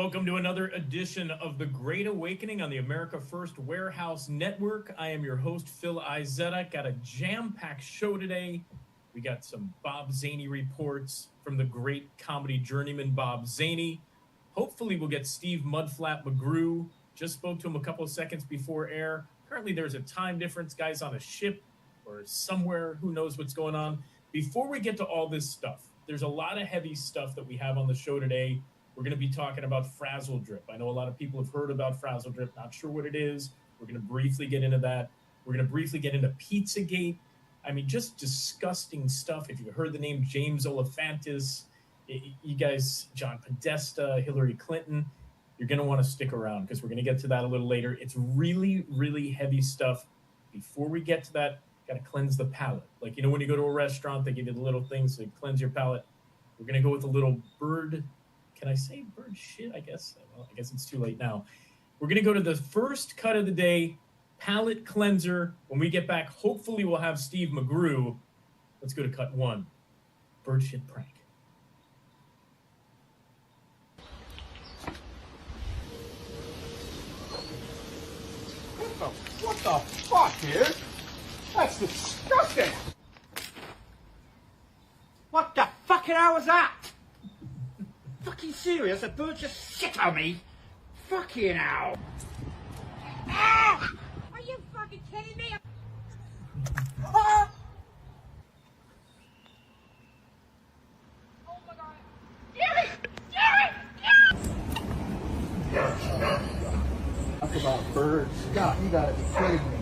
welcome to another edition of The Great Awakening on the America First Warehouse Network. I am your host, Phil Izetta. Got a jam-packed show today. We got some Bob Zaney reports from the great comedy journeyman Bob Zaney. Hopefully we'll get Steve Mudflap McGrew. Just spoke to him a couple of seconds before air. Apparently there's a time difference. Guy's on a ship or somewhere. Who knows what's going on? Before we get to all this stuff, there's a lot of heavy stuff that we have on the show today. We're going to be talking about Frazzle Drip. I know a lot of people have heard about Frazzle Drip, not sure what it is. We're going to briefly get into that. We're going to briefly get into Pizzagate. I mean, just disgusting stuff. If you've heard the name James Olifantis, you guys, John Podesta, Hillary Clinton, you're going to want to stick around because we're going to get to that a little later. It's really, really heavy stuff. Before we get to that, got to cleanse the palate. Like, you know, when you go to a restaurant, they give you the little things to cleanse your palate. We're going to go with a little bird. Can I say bird shit? I guess. Well, I guess it's too late now. We're going to go to the first cut of the day, palate cleanser. When we get back, hopefully we'll have Steve McGrew. Let's go to cut one. Bird shit prank. What the fuck, dude? That's disgusting! What the fucking hell was that? Fucking serious? A bird just shit on me? Fucking hell! Ah! Are you fucking kidding me? Ah! Oh my god. Gary! Talk about birds. God, you gotta be kidding me.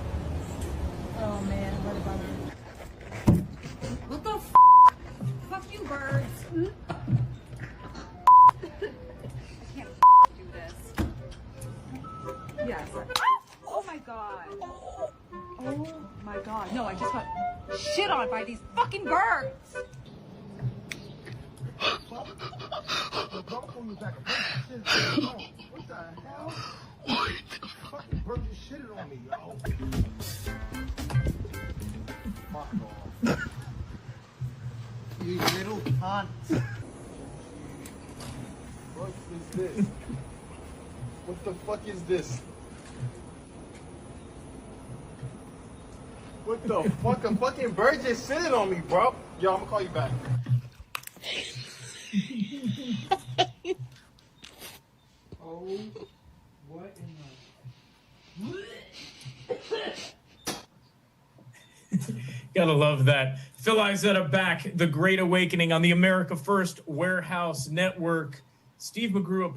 Oh man, what about it? What the f? Fuck you, birds. I can't do this. Yes. Oh my god. Oh my god. No, I just got shit on by these fucking birds. What the hell? What? Fucking bird just shitted on me, yo. Fuck off. You little cunt. What is this? What the fuck is this? What the fuck? A fucking bird just shitted on me, bro. Yo, I'm gonna call you back. Oh, what in the... Gotta love that. Phil Izetta back, The Great Awakening on the America First Warehouse Network. Steve McGrew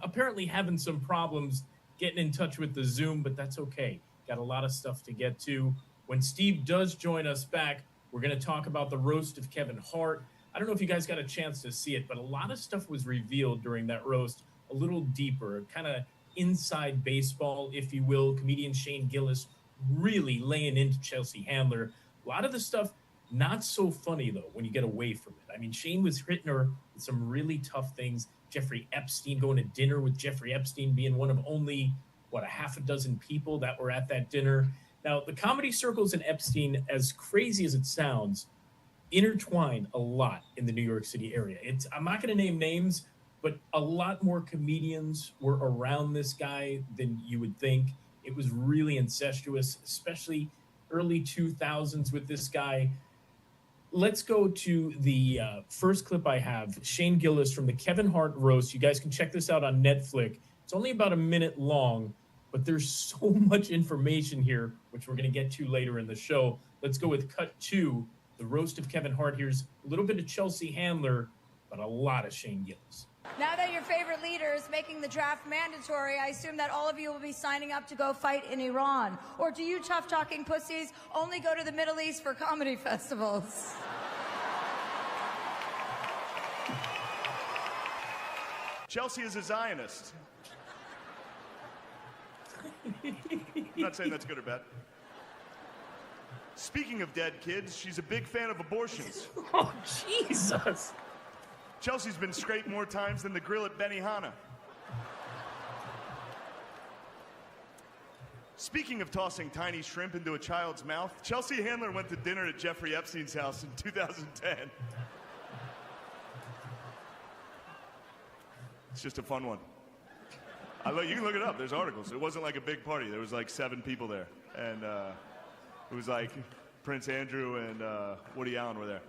apparently having some problems getting in touch with the Zoom, but that's okay. Got a lot of stuff to get to. When Steve does join us back, we're going to talk about the roast of Kevin Hart. I don't know if you guys got a chance to see it, but a lot of stuff was revealed during that roast, a little deeper, kind of inside baseball, if you will. Comedian Shane Gillis really laying into Chelsea Handler. A lot of the stuff, not so funny, though, when you get away from it. I mean, Shane was hitting her with some really tough things. Jeffrey Epstein, going to dinner with Jeffrey Epstein, being one of only, a half a dozen people that were at that dinner. Now, the comedy circles and Epstein, as crazy as it sounds, intertwine a lot in the New York City area. I'm not going to name names, but a lot more comedians were around this guy than you would think. It was really incestuous, especially early 2000s with this guy. Let's go to the first clip I have, Shane Gillis from the Kevin Hart roast. You guys can check this out on Netflix. It's only about a minute long, but there's so much information here, which we're going to get to later in the show. Let's go with cut two, the roast of Kevin Hart. Here's a little bit of Chelsea Handler, but a lot of Shane Gillis. Now that your favorite leader is making the draft mandatory, I assume that all of you will be signing up to go fight in Iran. Or do you tough-talking pussies only go to the Middle East for comedy festivals? Chelsea is a Zionist. I'm not saying that's good or bad. Speaking of dead kids, she's a big fan of abortions. Oh, Jesus. Chelsea's been scraped more times than the grill at Benihana. Speaking of tossing tiny shrimp into a child's mouth, Chelsea Handler went to dinner at Jeffrey Epstein's house in 2010. It's just a fun one. You can look it up. There's articles. It wasn't like a big party. There was like 7 people there. And it was like Prince Andrew and Woody Allen were there.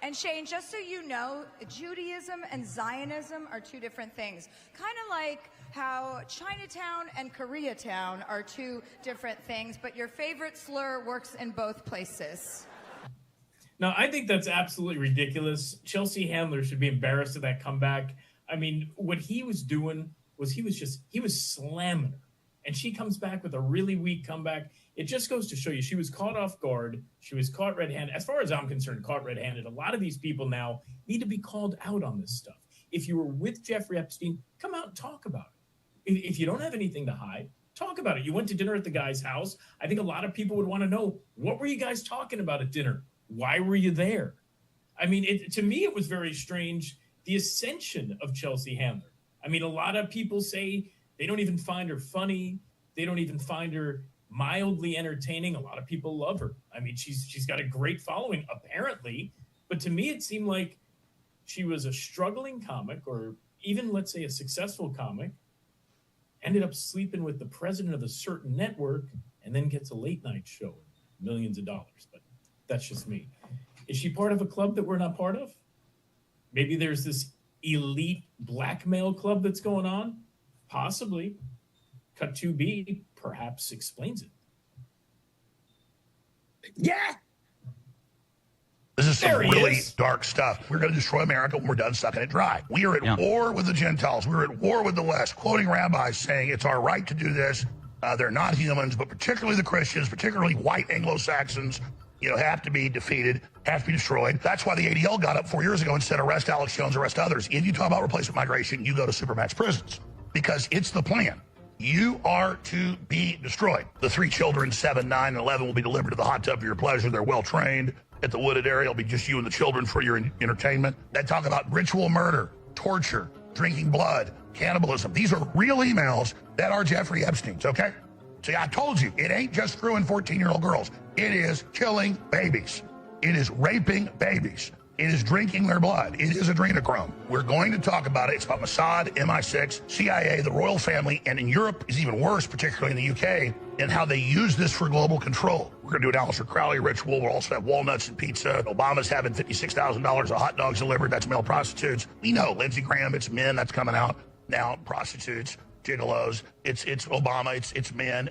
And Shane, just so you know, Judaism and Zionism are 2 different things. Kind of like how Chinatown and Koreatown are 2 different things, but your favorite slur works in both places. No, I think that's absolutely ridiculous. Chelsea Handler should be embarrassed of that comeback. I mean, what he was doing was he was slamming her. And she comes back with a really weak comeback. It just goes to show you she was caught off guard. She was caught red-handed. As far as I'm concerned, caught red-handed. A lot of these people now need to be called out on this stuff. If you were with Jeffrey Epstein, come out and talk about it. If you don't have anything to hide, talk about it. You went to dinner at the guy's house. I think a lot of people would want to know, what were you guys talking about at dinner? Why were you there? I mean, to me, it was very strange, the ascension of Chelsea Handler. I mean, a lot of people say they don't even find her funny. They don't even find her mildly entertaining. A lot of people love her. I mean, she's got a great following, apparently. But to me, it seemed like she was a struggling comic, or even, let's say, a successful comic, ended up sleeping with the president of a certain network, and then gets a late-night show, millions of dollars. But that's just me. Is she part of a club that we're not part of? Maybe there's this elite blackmail club that's going on? Possibly. Cut 2B perhaps explains it. Yeah. This is some really dark stuff. We're going to destroy America when we're done sucking it dry. We are at war with the Gentiles. We're at war with the West, quoting rabbis saying it's our right to do this. They're not humans, but particularly the Christians, particularly white Anglo-Saxons, have to be defeated, have to be destroyed. That's why the ADL got up 4 years ago and said, arrest Alex Jones, arrest others. If you talk about replacement migration, you go to supermax prisons, because it's the plan. You are to be destroyed. The 3 children, 7, 9, and 11, will be delivered to the hot tub for your pleasure. They're well trained. At the wooded area, it'll be just you and the children for your entertainment. They talk about ritual murder, torture, drinking blood, cannibalism. These are real emails that are Jeffrey Epstein's, okay? See, I told you, it ain't just screwing 14-year-old girls. It is killing babies. It is raping babies. It is drinking their blood. It is adrenochrome. We're going to talk about it. It's about Mossad, MI6, CIA, the royal family, and in Europe is even worse, particularly in the UK, and how they use this for global control. We're going to do an Aleister Crowley ritual. We'll also have walnuts and pizza. Obama's having $56,000 of hot dogs delivered. That's male prostitutes. We know Lindsey Graham, it's men. That's coming out now. Prostitutes, gigolos. It's Obama. It's men.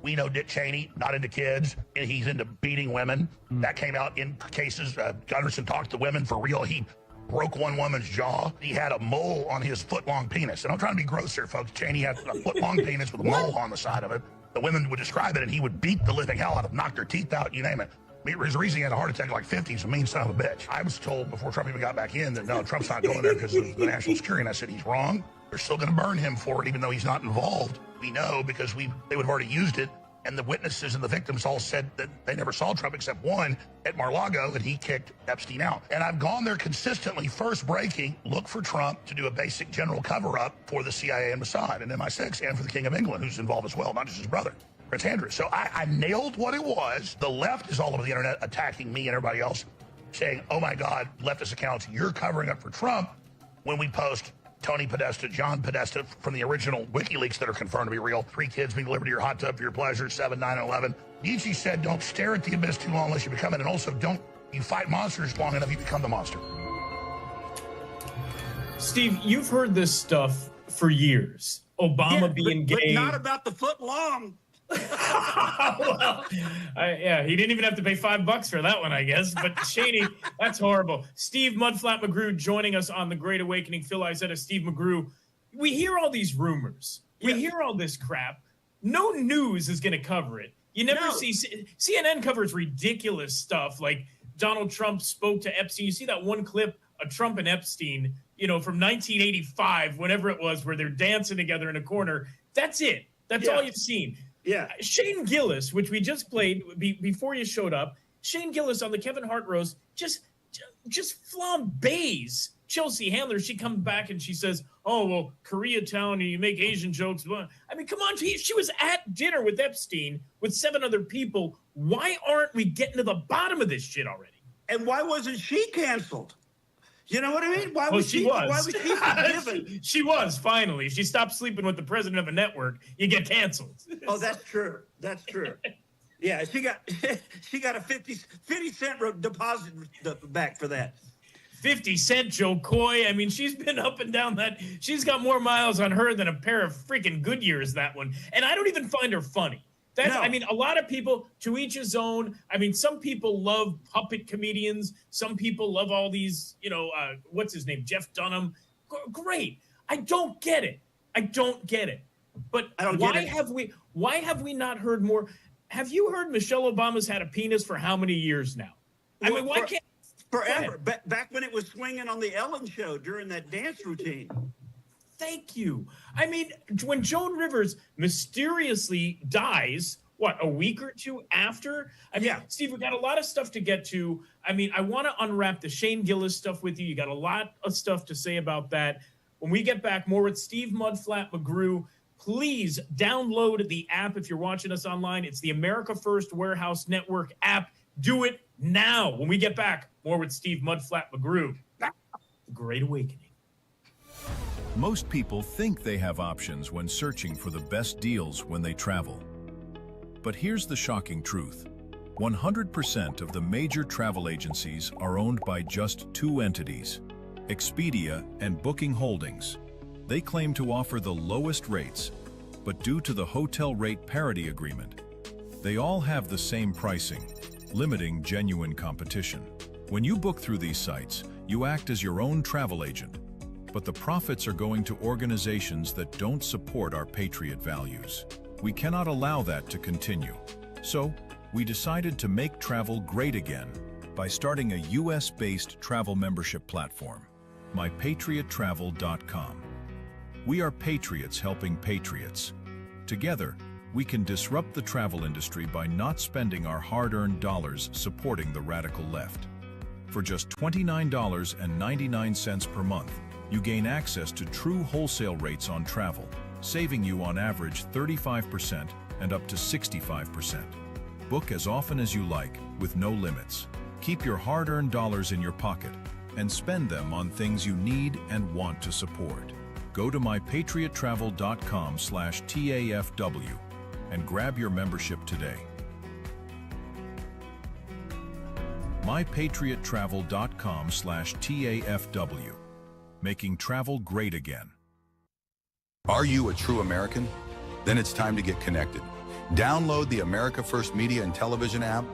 We know Dick Cheney, not into kids, and he's into beating women. That came out in cases. Gunderson talked to women for real. He broke one woman's jaw. He had a mole on his foot-long penis. And I'm trying to be gross here, folks. Cheney had a foot-long penis with a mole on the side of it. The women would describe it, and he would beat the living hell out of them, knock their teeth out, you name it. There's a reason he had a heart attack at like 50. He's a mean son of a bitch. I was told before Trump even got back in that, no, Trump's not going there because of the national security. And I said, he's wrong. They're still going to burn him for it, even though he's not involved. We know because they would have already used it. And the witnesses and the victims all said that they never saw Trump except one at Mar-a-Lago, and he kicked Epstein out. And I've gone there consistently, first breaking, look for Trump to do a basic general cover-up for the CIA and Mossad and MI6, and for the King of England, who's involved as well, not just his brother, Prince Andrew. So I nailed what it was. The left is all over the internet attacking me and everybody else, saying, oh my God, leftist accounts, you're covering up for Trump, when we post Tony Podesta, John Podesta from the original WikiLeaks that are confirmed to be real. 3 kids being delivered to your hot tub for your pleasure, 7, 9, and 11. Nietzsche said, don't stare at the abyss too long unless you become it. And also, you fight monsters long enough, you become the monster. Steve, you've heard this stuff for years. Obama being gay. But not about the foot long. Well, yeah, he didn't even have to pay $5 for that one, I guess. But Shaney, that's horrible. Steve Mudflat McGrew joining us on The Great Awakening. Phil Isetta, Steve McGrew. We hear all these rumors. We hear all this crap. No news is going to cover it. You never see CNN covers ridiculous stuff like Donald Trump spoke to Epstein. You see that one clip of Trump and Epstein, from 1985, whenever it was, where they're dancing together in a corner. That's it. That's all you've seen. Yeah. Shane Gillis, which we just played before you showed up, Shane Gillis on the Kevin Hart roast just flambés Chelsea Handler. She comes back and she says, oh, well, Koreatown, you make Asian jokes. I mean, come on. She was at dinner with Epstein with 7 other people. Why aren't we getting to the bottom of this shit already? And why wasn't she canceled? You know what I mean? Why Well, was she Why was. was she forgiven? She was, finally. If she stopped sleeping with the president of a network, you get canceled. Oh, that's true. That's true. Yeah, she got a 50 cent deposit back for that. 50 Cent, Joe Coy. I mean, she's been up and down that. She's got more miles on her than a pair of freaking Goodyears, that one. And I don't even find her funny. That's, No. I mean, a lot of people, to each his own. I mean, some people love puppet comedians. Some people love all these, what's his name? Jeff Dunham. Great. I don't get it. But why have we not heard more? Have you heard Michelle Obama's had a penis for how many years now? I mean, why can't forever? Back when it was swinging on the Ellen show during that dance routine. Thank you. I mean, when Joan Rivers mysteriously dies, what, a week or two after? I mean, Steve, we got a lot of stuff to get to. I mean, I want to unwrap the Shane Gillis stuff with you. You got a lot of stuff to say about that. When we get back, more with Steve Mudflat McGrew. Please download the app if you're watching us online. It's the America First Warehouse Network app. Do it now. When we get back, more with Steve Mudflat McGrew. The Great Awakening. Most people think they have options when searching for the best deals when they travel. But here's the shocking truth. 100% of the major travel agencies are owned by just two entities, Expedia and Booking Holdings. They claim to offer the lowest rates, but due to the hotel rate parity agreement, they all have the same pricing, limiting genuine competition. When you book through these sites, you act as your own travel agent, but the profits are going to organizations that don't support our patriot values. We cannot allow that to continue. So, we decided to make travel great again by starting a US-based travel membership platform, mypatriottravel.com. We are patriots helping patriots. Together, we can disrupt the travel industry by not spending our hard-earned dollars supporting the radical left. For just $29.99 per month, you gain access to true wholesale rates on travel, saving you on average 35% and up to 65%. Book as often as you like, with no limits. Keep your hard-earned dollars in your pocket and spend them on things you need and want to support. Go to mypatriottravel.com/TAFW and grab your membership today. mypatriottravel.com/TAFW, making travel great again. Are you a true American? Then it's time to get connected. Download the America First Media and Television app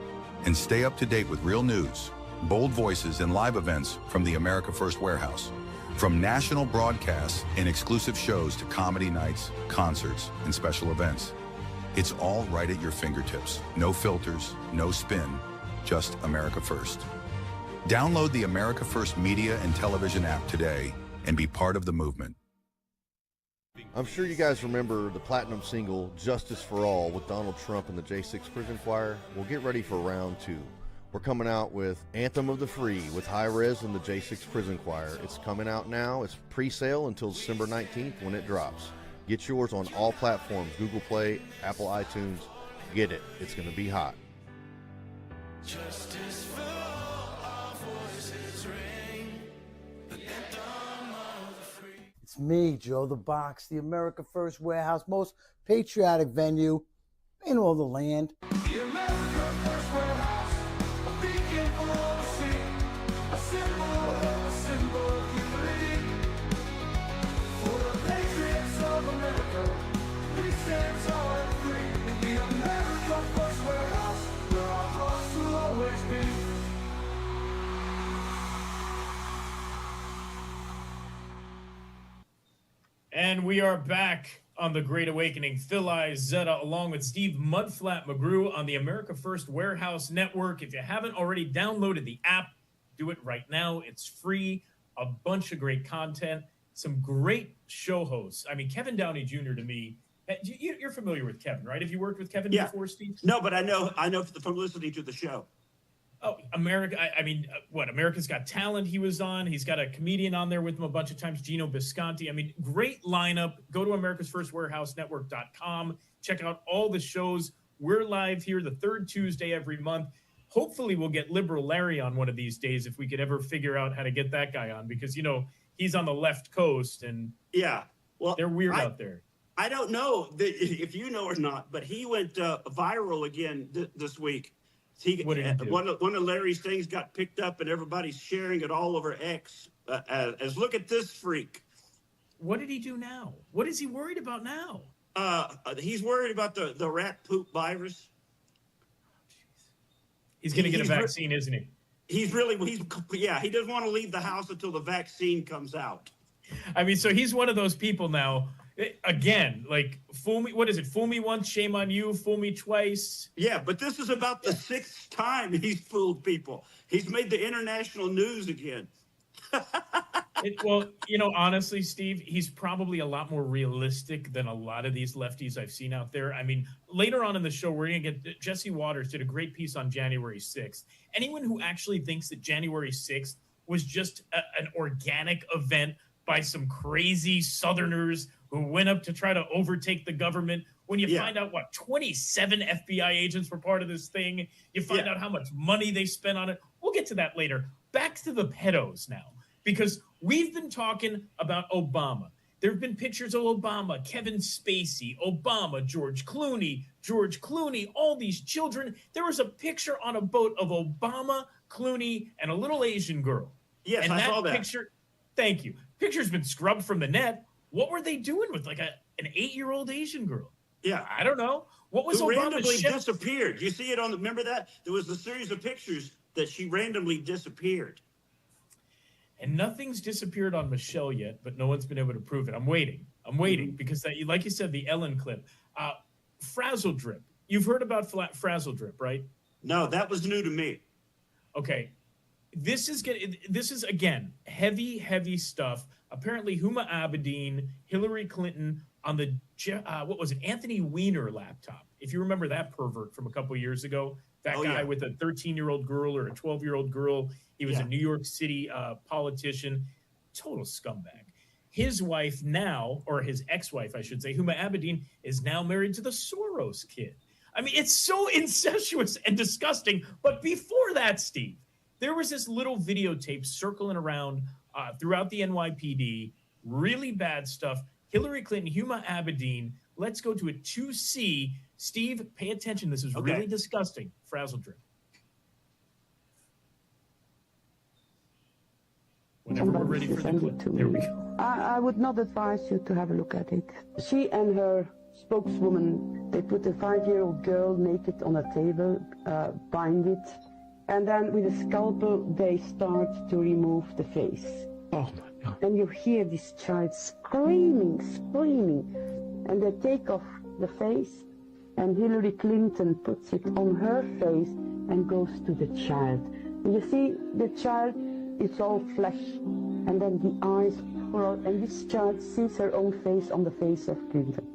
and stay up to date with real news, bold voices, and live events from the America First Warehouse. From national broadcasts and exclusive shows to comedy nights, concerts, and special events. It's all right at your fingertips. No filters, no spin, just America First. Download the America First Media and Television app today and be part of the movement. I'm sure you guys remember the platinum single, Justice for All, with Donald Trump and the J6 Prison Choir. Well, get ready for round two. We're coming out with Anthem of the Free with High Res and the J6 Prison Choir. It's coming out now. It's pre-sale until December 19th when it drops. Get yours on all platforms, Google Play, Apple iTunes. Get it. It's going to be hot. Justice for all, our voices ring. The anthem of the free. It's me, Joe the Box, the America First Warehouse, most patriotic venue in all the land. The America First Warehouse, a beacon for all to see, a symbol of unity. For the patriots of America, we stand tall and free. The America First Warehouse, where our hearts will always be. And we are back on the Great Awakening. Phil Izetta along with Steve Mudflat McGrew on the America First Warehouse Network. If you haven't already downloaded the app, do it right now. It's free. A bunch of great content. Some great show hosts. I mean, Kevin Downey Jr. to me, you're familiar with Kevin, right? Have you worked with Kevin before, Steve? No, but I know from listening to the show. Oh, America. I mean, what? America's Got Talent he was on. He's got a comedian on there with him a bunch of times, Gino Bisconti. I mean, great lineup. Go to americasfirstwarehousenetwork.com. Check out all the shows. We're live here the third Tuesday every month. Hopefully we'll get liberal Larry on one of these days if we could ever figure out how to get that guy on, because, you know, he's on the left coast and yeah, well, they're weird out there. I don't know if you know or not, but he went viral again this week. What did he do? One of Larry's things got picked up and everybody's sharing it all over X as look at this freak. What did he do now? What is he worried about now? He's worried about the rat poop virus. He's going to get a vaccine, isn't he? He doesn't want to leave the house until the vaccine comes out. I mean, so he's one of those people now, again, like, fool me, what is it? Fool me once, shame on you, fool me twice. Yeah, but this is about the 6th time he's fooled people. He's made the international news again. Well, you know, honestly, Steve, he's probably a lot more realistic than a lot of these lefties I've seen out there. I mean, later on in the show, we're going to get Jesse Waters did a great piece on January 6th. Anyone who actually thinks that January 6th was just an organic event by some crazy Southerners who went up to try to overtake the government, when you find out, 27 FBI agents were part of this thing, you find out how much money they spent on it. We'll get to that later. Back to the pedos now. Because we've been talking about Obama. There have been pictures of Obama, Kevin Spacey, Obama, George Clooney, all these children. There was a picture on a boat of Obama, Clooney, and a little Asian girl. Yes, and I saw that. Picture, thank you. Picture's been scrubbed from the net. What were they doing with like an 8-year-old Asian girl? Yeah. I don't know. What was Who Obama's randomly ship? disappeared. You see it on remember that? There was a series of pictures that she randomly disappeared. And nothing's disappeared on Michelle yet, but no one's been able to prove it. I'm waiting because, like you said, the Ellen clip. Frazzle Drip. You've heard about Frazzle Drip, right? No, that was new to me. Okay. This is again, heavy stuff. Apparently, Huma Abedin, Hillary Clinton on the, Anthony Weiner laptop. If you remember that pervert from a couple of years ago, that guy with a 13-year-old girl or a 12-year-old girl. He was a New York City politician, total scumbag. His wife now, or his ex-wife, I should say, Huma Abedin, is now married to the Soros kid. I mean, it's so incestuous and disgusting. But before that, Steve, there was this little videotape circling around throughout the NYPD, really bad stuff. Hillary Clinton, Huma Abedin. Let's go to a 2C. Steve, pay attention. This is really disgusting. Frazzle Drip. Whenever we're ready for the clip. There we go. I would not advise you to have a look at it. She and her spokeswoman, they put a 5-year-old girl naked on a table, bind it, and then with a scalpel they start to remove the face. Oh my God. And you hear this child screaming, and they take off the face, and Hillary Clinton puts it on her face and goes to the child. And you see the child, it's all flesh, and then the eyes pour out, and this child sees her own face on the face of Clinton.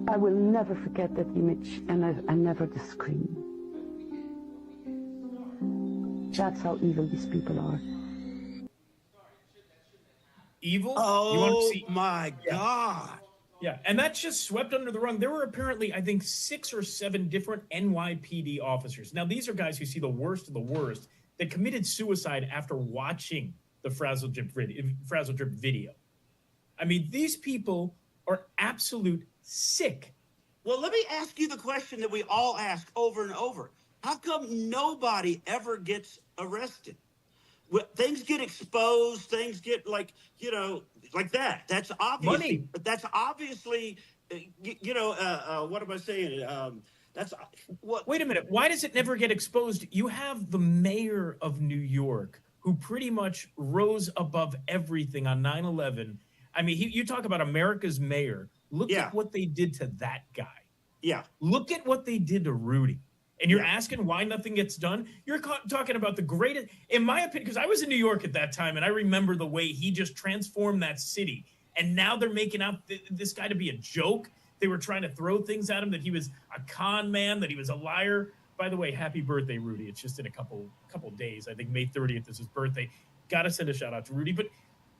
I will never forget that image, and I never the scream. That's how evil these people are. Evil? Oh, my God. Yeah, and that's just swept under the rug. There were apparently, I think, 6 or 7 different NYPD officers. Now, these are guys who see the worst of the worst that committed suicide after watching the Frazzle Drip video. I mean, these people are absolute sick. Well, let me ask you the question that we all ask over and over. How come nobody ever gets arrested? Well, things get exposed, things get like that. That's obvious. Money. That's obviously, what am I saying? That's what. Wait a minute. Why does it never get exposed? You have the mayor of New York who pretty much rose above everything on 9/11. I mean, you talk about America's mayor. Look at what they did to that guy. Yeah. Look at what they did to Rudy. And you're asking why nothing gets done? You're talking about the greatest, in my opinion, because I was in New York at that time, and I remember the way he just transformed that city. And now they're making out this guy to be a joke. They were trying to throw things at him, that he was a con man, that he was a liar. By the way, happy birthday, Rudy. It's just in a couple days. I think May 30th is his birthday. Got to send a shout out to Rudy. But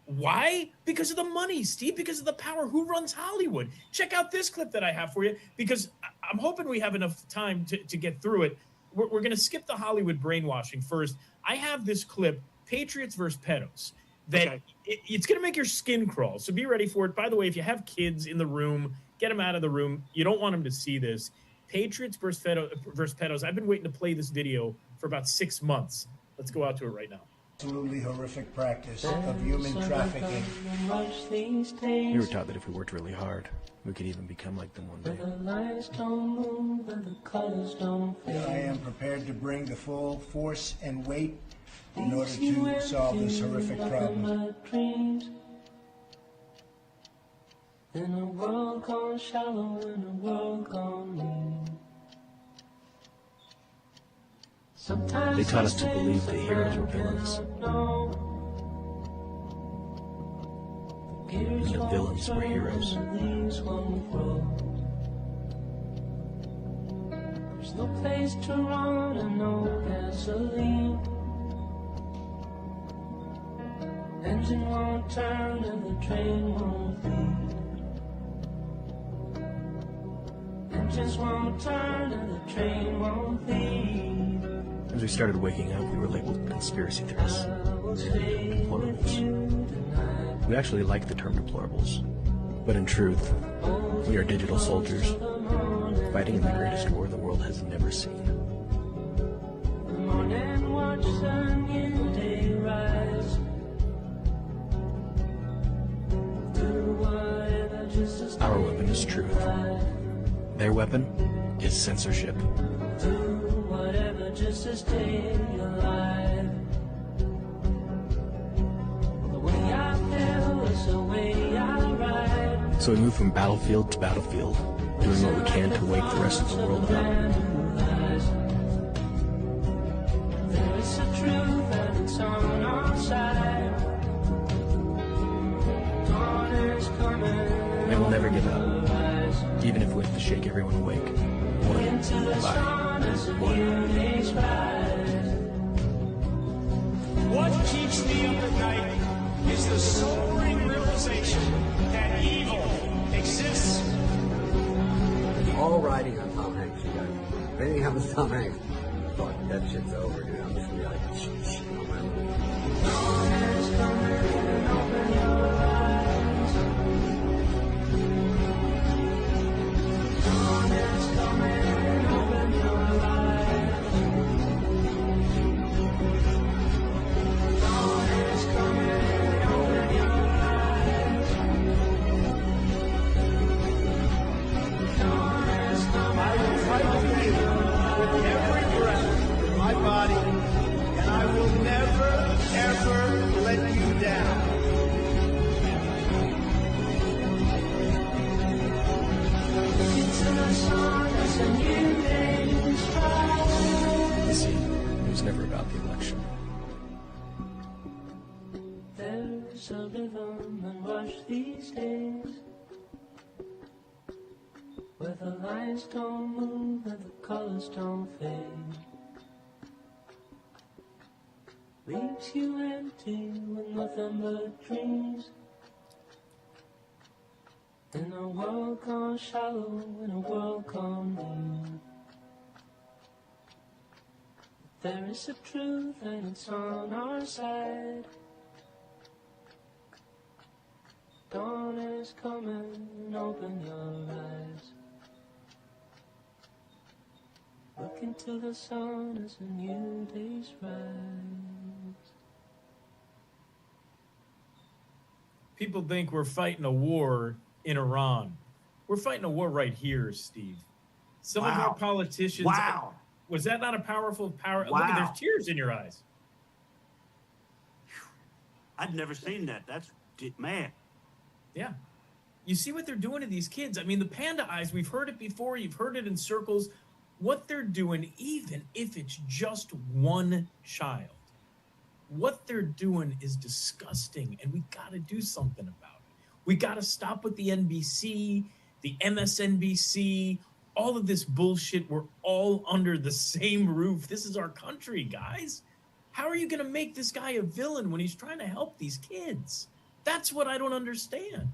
why? Because of the money, Steve, because of the power. Who runs Hollywood? Check out this clip that I have for you, because I'm hoping we have enough time to get through it. we're going to skip the Hollywood brainwashing first. I have this clip, Patriots versus Pedos, that it's going to make your skin crawl. So be ready for it. By the way, if you have kids in the room, get them out of the room. You don't want them to see this. Patriots versus Pedos. I've been waiting to play this video for about 6 months. Let's go out to it right now. Absolutely horrific practice of human trafficking. We were taught that if we worked really hard, we could even become like them one day. I am prepared to bring the full force and weight in order to solve this horrific problem. In a world gone shallow, in a world gone mean. They taught us to believe the heroes were villains. And the villains were heroes. There's no place to run and no gasoline. Engine won't turn and the train won't leave. Engines won't turn and the train won't leave. As we started waking up, we were labeled conspiracy theorists and deplorables. We actually like the term deplorables, but in truth, we are digital soldiers fighting in the greatest war the world has never seen. Morning, watch the new day rise. Our weapon is truth. Their weapon is censorship. Whatever just to stay alive. The way I feel is the way I ride. So we move from battlefield to battlefield, doing what we can to wake the rest of the world up. There is a truth and it's on our side. Dawn is coming. And we'll never give up, even if we have to shake everyone awake, one by one. What keeps me up at night is the sobering realization that evil exists. All riding on Tom Hanks, you guys. If anything happens to Tom Hanks, fuck, that shit's over, dude. I'm just gonna be like, shit, oh You see, it was never about the election. There's a rhythm and rush these days where the lines don't move and the colors don't fade. Leaves you empty with nothing but dreams. In a world gone shallow, in a world gone mean. There is a truth and it's on our side. Dawn is coming, open your eyes. Look into the sun as a new day's rise. People think we're fighting a war in Iran. We're fighting a war right here, Steve. Some of our politicians. Wow. Was that not a powerful power? Wow. Look at, there's tears in your eyes. I'd never seen that. That's, man. Yeah. You see what they're doing to these kids. I mean, the panda eyes, we've heard it before. You've heard it in circles. What they're doing, even if it's just one child, what they're doing is disgusting, and we got to do something about it. We got to stop with the NBC, the MSNBC, all of this bullshit. We're all under the same roof. This is our country, guys. How are you going to make this guy a villain when he's trying to help these kids? That's what I don't understand.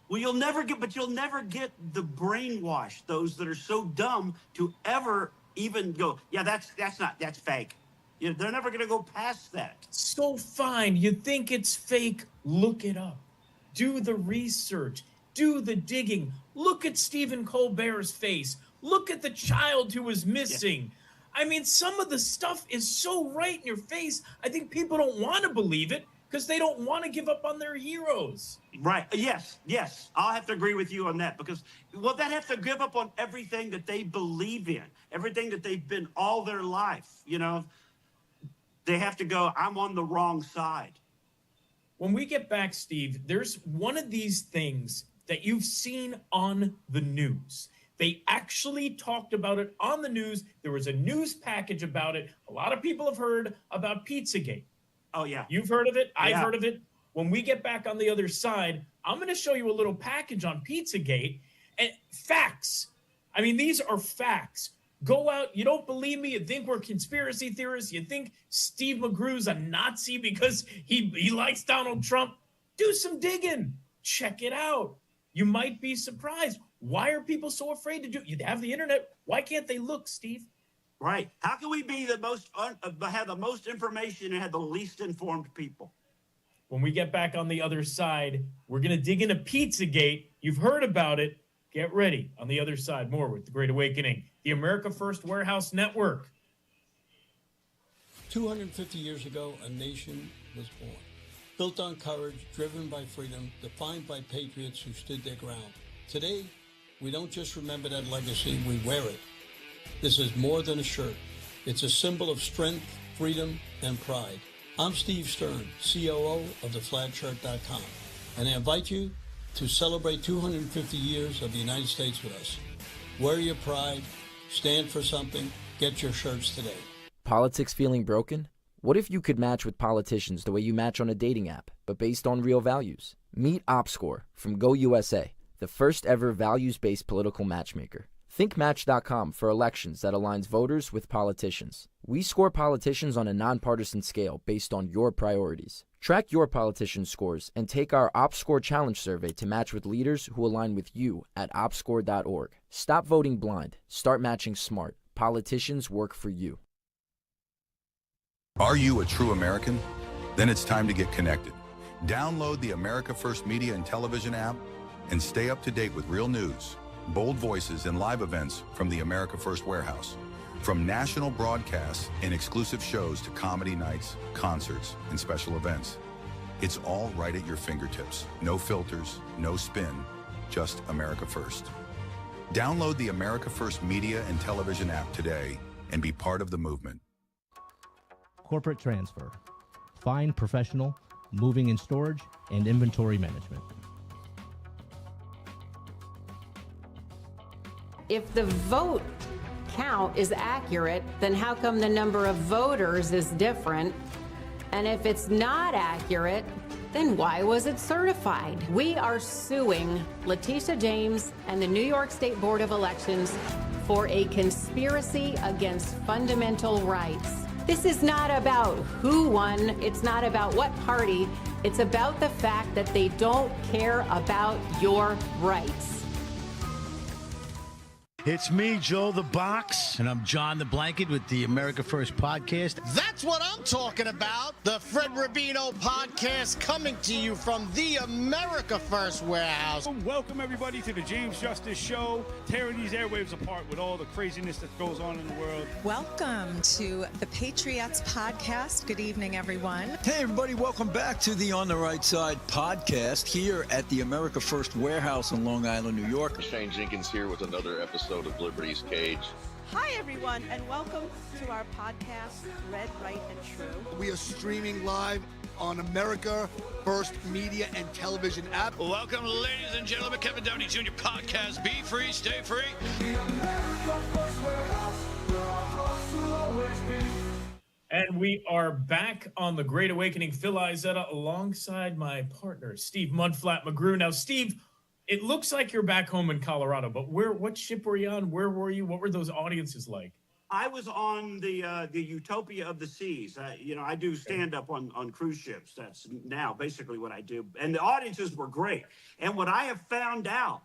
Well, you'll never get the brainwash, those that are so dumb to ever even go, yeah, that's fake. You know, they're never going to go past that. So fine. You think it's fake? Look it up. Do the research. Do the digging. Look at Stephen Colbert's face. Look at the child who was missing. I mean, some of the stuff is so right in your face. I think people don't want to believe it because they don't want to give up on their heroes. Right. Yes. I'll have to agree with you on that because, well, they have to give up on everything that they believe in, everything that they've been all their life. You know, they have to go, I'm on the wrong side. When we get back, Steve, there's one of these things that you've seen on the news. They actually talked about it on the news. There was a news package about it. A lot of people have heard about Pizzagate. Oh, yeah. You've heard of it. I've Yeah. heard of it. When we get back on the other side, I'm going to show you a little package on Pizzagate and facts. I mean, these are facts. Go out. You don't believe me. You think we're conspiracy theorists. You think Steve McGrew's a Nazi because he likes Donald Trump. Do some digging. Check it out. You might be surprised. Why are people so afraid to do it? You have the internet. Why can't they look, Steve? Right. How can we be the most, have the most information and have the least informed people? When we get back on the other side, we're going to dig into Pizzagate. You've heard about it. Get ready. On the other side, more with The Great Awakening, the America First Warehouse Network. 250 years ago, a nation was born. Built on courage, driven by freedom, defined by patriots who stood their ground. Today, we don't just remember that legacy, we wear it. This is more than a shirt. It's a symbol of strength, freedom, and pride. I'm Steve Stern, COO of theflagshirt.com, and I invite you to celebrate 250 years of the United States with us. Wear your pride, stand for something, get your shirts today. Politics feeling broken? What if you could match with politicians the way you match on a dating app, but based on real values? Meet OpScore from GoUSA, the first ever values-based political matchmaker. Think Match.com for elections that aligns voters with politicians. We score politicians on a nonpartisan scale based on your priorities. Track your politician scores and take our OpScore Challenge survey to match with leaders who align with you at opscore.org. Stop voting blind. Start matching smart. Politicians work for you. Are you a true American? Then it's time to get connected. Download the America First Media and Television app and stay up to date with real news, bold voices, and live events from the America First Warehouse. From national broadcasts and exclusive shows to comedy nights, concerts, and special events. It's all right at your fingertips. No filters, no spin, just America First. Download the America First Media and Television app today and be part of the movement. Corporate transfer, fine professional, moving and storage, and inventory management. If the vote count is accurate, then how come the number of voters is different? And if it's not accurate, then why was it certified? We are suing Letitia James and the New York State Board of Elections for a conspiracy against fundamental rights. This is not about who won. It's not about what party. It's about the fact that they don't care about your rights. It's me, Joe the Box. And I'm John the Blanket with the America First Podcast. That's what I'm talking about. The Fred Rubino Podcast coming to you from the America First Warehouse. Welcome, everybody, to the James Justice Show, tearing these airwaves apart with all the craziness that goes on in the world. Welcome to the Patriots Podcast. Good evening, everyone. Hey, everybody. Welcome back to the On the Right Side podcast here at the America First Warehouse in Long Island, New York. Shane Jenkins here with another episode of Liberty's Cage. Hi, everyone, and welcome to our podcast, Red, Right, and True. We are streaming live on America First Media and Television app. Welcome, ladies and gentlemen. Kevin Downey Jr. Podcast. Be free, stay free. And we are back on The Great Awakening. Phil Izetta alongside my partner, Steve Mudflat McGrew. Now, Steve, it looks like you're back home in Colorado, but what ship were you on? Where were you? What were those audiences like? I was on the Utopia of the Seas. I do stand up on cruise ships. That's now basically what I do. And the audiences were great. And what I have found out,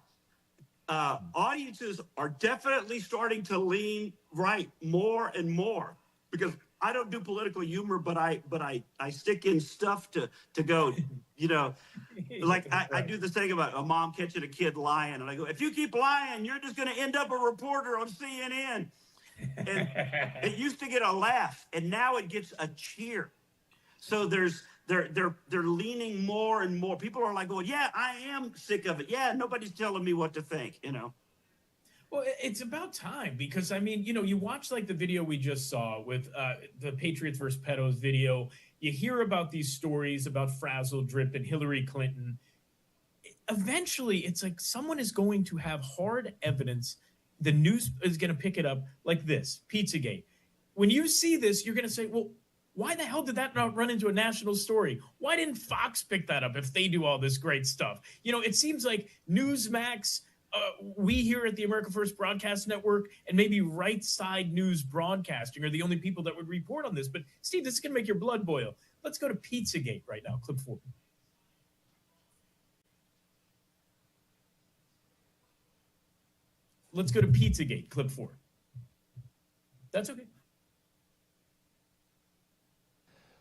audiences are definitely starting to lean right more and more, because I don't do political humor, but I stick in stuff to go, you know, like I do this thing about a mom catching a kid lying, and I go, if you keep lying, you're just going to end up a reporter on CNN. And it used to get a laugh, and now it gets a cheer. So they're leaning more and more. People are like, "Well, yeah, I am sick of it. Yeah, nobody's telling me what to think." You know. Well, it's about time, because I mean, you know, you watch like the video we just saw with the Patriots versus Pedos video. You hear about these stories about Frazzle Drip and Hillary Clinton. Eventually, it's like someone is going to have hard evidence. The news is going to pick it up like this: Pizzagate. When you see this, you're going to say, well, why the hell did that not run into a national story? Why didn't Fox pick that up if they do all this great stuff? You know, it seems like Newsmax, we here at the America First Broadcast Network, and maybe Right Side News Broadcasting are the only people that would report on this. But Steve, this is going to make your blood boil. Let's go to Pizzagate right now. Clip 4. Let's go to Pizzagate. Clip 4. That's okay.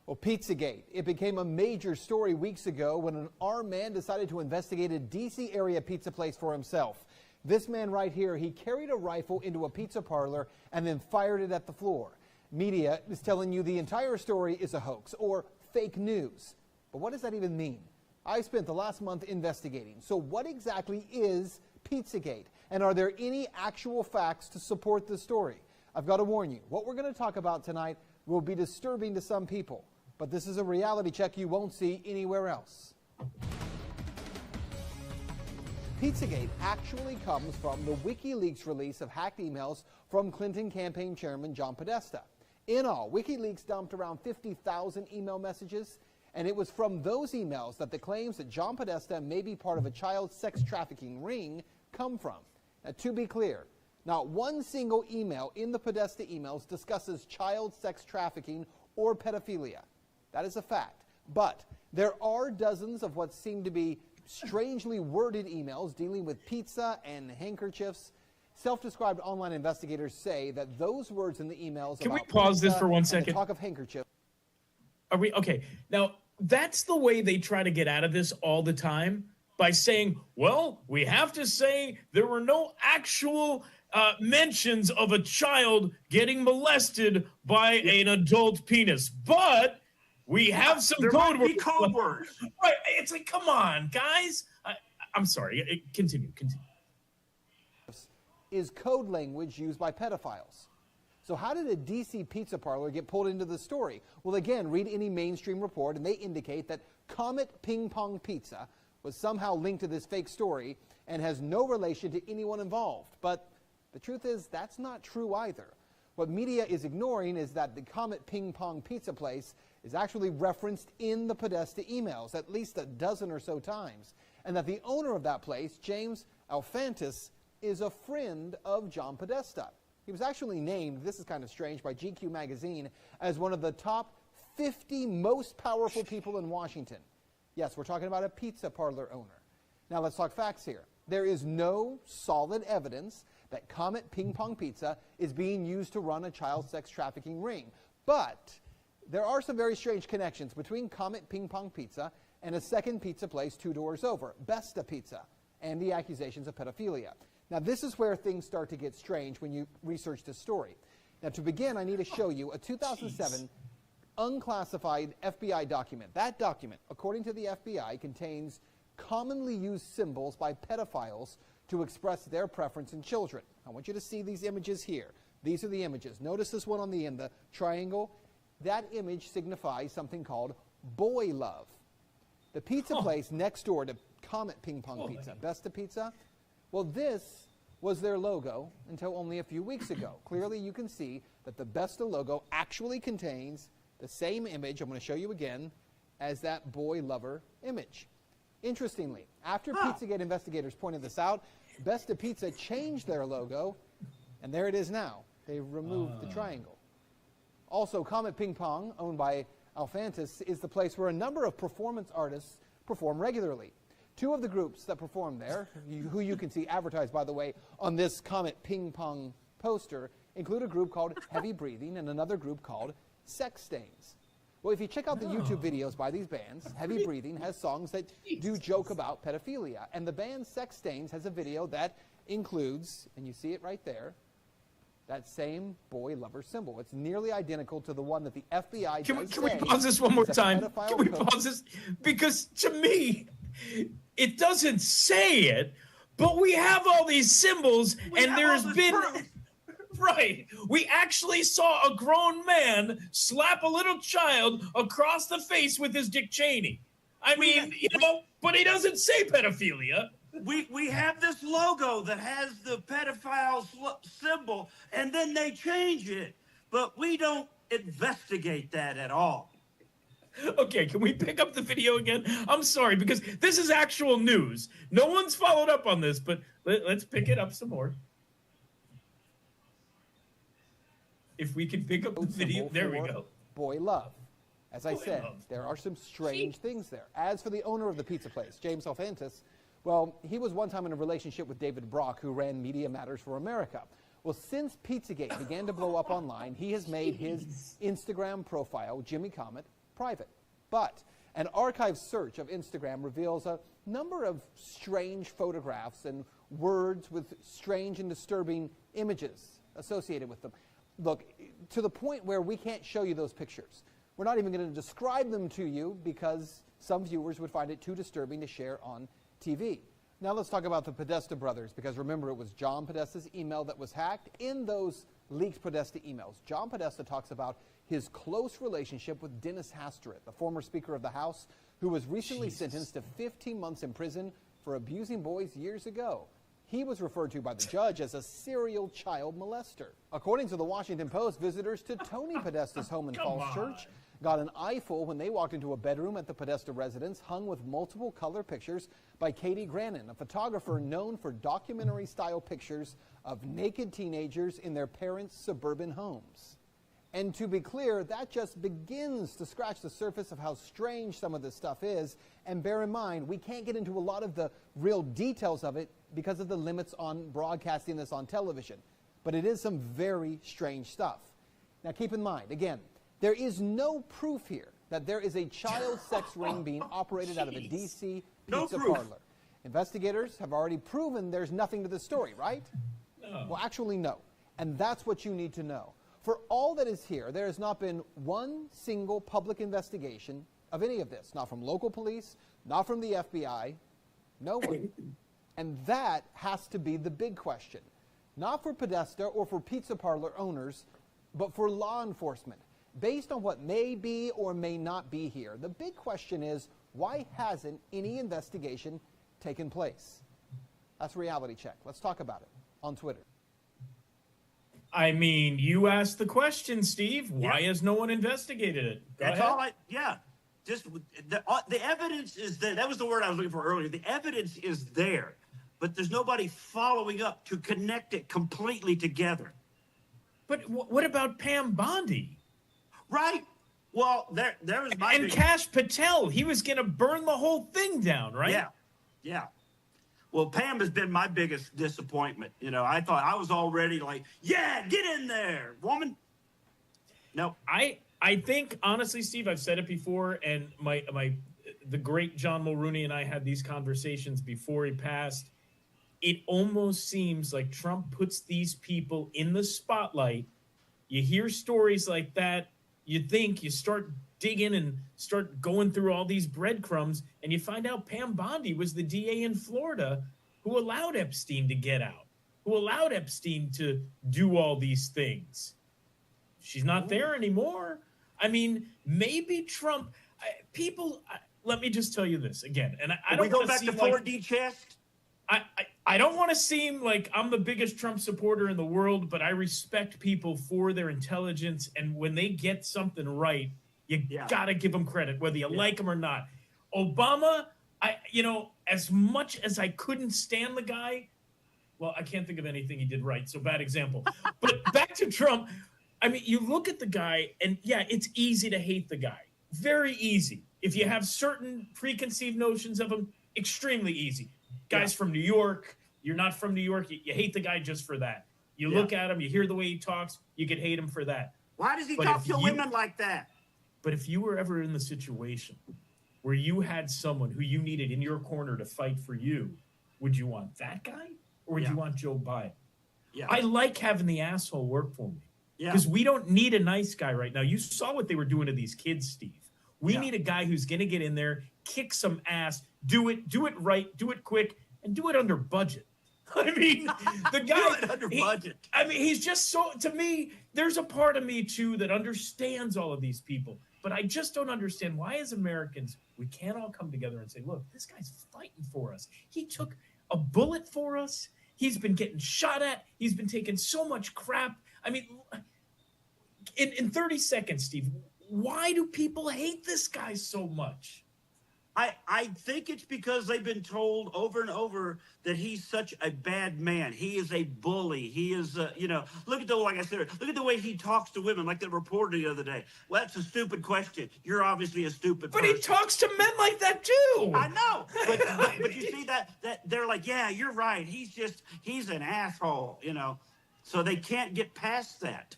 Well, Pizzagate, it became a major story weeks ago when an armed man decided to investigate a D.C. area pizza place for himself. This man right here, he carried a rifle into a pizza parlor and then fired it at the floor. Media is telling you the entire story is a hoax or fake news. But what does that even mean? I spent the last month investigating. So what exactly is Pizzagate? And are there any actual facts to support this story? I've got to warn you, what we're going to talk about tonight will be disturbing to some people. But this is a reality check you won't see anywhere else. Pizzagate actually comes from the WikiLeaks release of hacked emails from Clinton campaign chairman John Podesta. In all, WikiLeaks dumped around 50,000 email messages, and it was from those emails that the claims that John Podesta may be part of a child sex trafficking ring come from. Now, to be clear, not one single email in the Podesta emails discusses child sex trafficking or pedophilia. That is a fact. But there are dozens of what seem to be strangely worded emails dealing with pizza and handkerchiefs. Self-described online investigators say that those words in the emails. Can we pause this for 1 second? Talk of handkerchief. Are we okay? Now, that's the way they try to get out of this all the time, by saying, well, we have to say there were no actual mentions of a child getting molested by an adult penis, but we have some code words. Right? It's like, come on, guys. I'm sorry. Continue. Is code language used by pedophiles. So how did a DC pizza parlor get pulled into the story? Well, again, read any mainstream report, and they indicate that Comet Ping Pong Pizza was somehow linked to this fake story and has no relation to anyone involved. But the truth is, that's not true either. What media is ignoring is that the Comet Ping Pong Pizza place is actually referenced in the Podesta emails at least a dozen or so times, and that the owner of that place, James Alfantis, is a friend of John Podesta. He was actually named, this is kind of strange, by GQ magazine as one of the top 50 most powerful people in Washington. Yes, we're talking about a pizza parlor owner. Now let's talk facts here. There is no solid evidence that Comet Ping Pong Pizza is being used to run a child sex trafficking ring. But there are some very strange connections between Comet Ping Pong Pizza and a second pizza place 2 doors over, Besta Pizza, and the accusations of pedophilia. Now this is where things start to get strange when you research this story. Now to begin, I need to show you a 2007 unclassified FBI document. That document, according to the FBI, contains commonly used symbols by pedophiles to express their preference in children. I want you to see these images here. These are the images. Notice this one on the end, the triangle. That image signifies something called boy love. The pizza place next door to Comet Ping Pong Pizza, Besta Pizza, well, this was their logo until only a few weeks ago. Clearly, you can see that the Besta logo actually contains the same image, I'm going to show you again, as that boy lover image. Interestingly, after Pizzagate investigators pointed this out, Besta Pizza changed their logo, and there it is now. They removed the triangle. Also, Comet Ping Pong, owned by Alfantis, is the place where a number of performance artists perform regularly. Two of the groups that perform there, who you can see advertised, by the way, on this Comet Ping Pong poster, include a group called Heavy Breathing and another group called Sex Stains. Well, if you check out the YouTube videos by these bands, Heavy Breathing has songs that do joke about pedophilia, and the band Sex Stains has a video that includes, and you see it right there, that same boy lover symbol. It's nearly identical to the one that the FBI Can we pause this one more time? Can we pause this? Because to me, it doesn't say it, but we have all these symbols, and there's been... Right. We actually saw a grown man slap a little child across the face with his Dick Cheney. I mean, but he doesn't say pedophilia. We have this logo that has the pedophile symbol, and then they change it, but we don't investigate that at all. Okay, can we pick up the video again? I'm sorry, because this is actual news. No one's followed up on this, but let's pick it up some more. If we can pick up the video, there we go. Boy love. As I said, there are some strange things there. As for the owner of the pizza place, James Alfantis, well, he was one time in a relationship with David Brock, who ran Media Matters for America. Well, since Pizzagate began to blow up online, he has made his Instagram profile, Jimmy Comet, private. But an archive search of Instagram reveals a number of strange photographs and words with strange and disturbing images associated with them. Look, to the point where we can't show you those pictures. We're not even going to describe them to you because some viewers would find it too disturbing to share on TV. Now let's talk about the Podesta brothers, because remember, it was John Podesta's email that was hacked. In those leaked Podesta emails, John Podesta talks about his close relationship with Dennis Hastert, the former Speaker of the House, who was recently sentenced to 15 months in prison for abusing boys years ago. He was referred to by the judge as a serial child molester. According to the Washington Post, visitors to Tony Podesta's home in Falls Church got an eyeful when they walked into a bedroom at the Podesta residence hung with multiple color pictures by Katie Grannon, a photographer known for documentary-style pictures of naked teenagers in their parents' suburban homes. And to be clear, that just begins to scratch the surface of how strange some of this stuff is. And bear in mind, we can't get into a lot of the real details of it because of the limits on broadcasting this on television. But it is some very strange stuff. Now keep in mind, again, there is no proof here that there is a child sex ring being operated out of a D.C. pizza parlor. Investigators have already proven there's nothing to the story, right? No. Well, actually, no. And that's what you need to know. For all that is here, there has not been one single public investigation of any of this. Not from local police, not from the FBI, no one. And that has to be the big question. Not for Podesta or for pizza parlor owners, but for law enforcement. Based on what may be or may not be here, the big question is, why hasn't any investigation taken place? That's Reality Check. Let's talk about it on Twitter. I mean, you asked the question, Steve. Why has no one investigated it? That's all just the evidence is there. That was the word I was looking for earlier. The evidence is there, but there's nobody following up to connect it completely together. But what about Pam Bondi? Right. Well, there was my and Kash Patel. He was going to burn the whole thing down, right? Yeah. Yeah. Well, Pam has been my biggest disappointment. You know, I thought I was already like, yeah, get in there, woman. No. I think, honestly, Steve, I've said it before, and the great John Mulrooney and I had these conversations before he passed. It almost seems like Trump puts these people in the spotlight. You hear stories like that, you start digging and start going through all these breadcrumbs, and you find out Pam Bondi was the DA in Florida who allowed Epstein to get out, who allowed Epstein to do all these things. She's not there anymore. I mean, maybe Trump, let me just tell you this again. And I don't go back to 4D chest. I don't want to seem like I'm the biggest Trump supporter in the world, but I respect people for their intelligence. And when they get something right, you got to give them credit, whether you like them or not. Obama, as much as I couldn't stand the guy, well, I can't think of anything he did right, so bad example. But back to Trump, I mean, you look at the guy, and yeah, it's easy to hate the guy. Very easy. If you have certain preconceived notions of him, extremely easy. Guys from New York, you're not from New York, you hate the guy just for that. You look at him, you hear the way he talks, you could hate him for that. Why does he talk to women like that? But if you were ever in the situation where you had someone who you needed in your corner to fight for you, would you want that guy or would you want Joe Biden? Yeah. I like having the asshole work for me. Yeah. Because we don't need a nice guy right now. You saw what they were doing to these kids, Steve. We need a guy who's going to get in there, kick some ass, do it right, do it quick, and do it under budget. I mean, the guy do it under budget. I mean, he's just so, to me, there's a part of me too that understands all of these people. But I just don't understand why, as Americans, we can't all come together and say, look, this guy's fighting for us. He took a bullet for us. He's been getting shot at. He's been taking so much crap. I mean, in 30 seconds, Steve, why do people hate this guy so much? I think it's because they've been told over and over that he's such a bad man. He is a bully. He is, look at like I said, look at the way he talks to women, like the reporter the other day. Well, that's a stupid question. You're obviously a stupid person. But he talks to men like that too. I know. But you see that they're like, yeah, you're right. He's an asshole, So they can't get past that.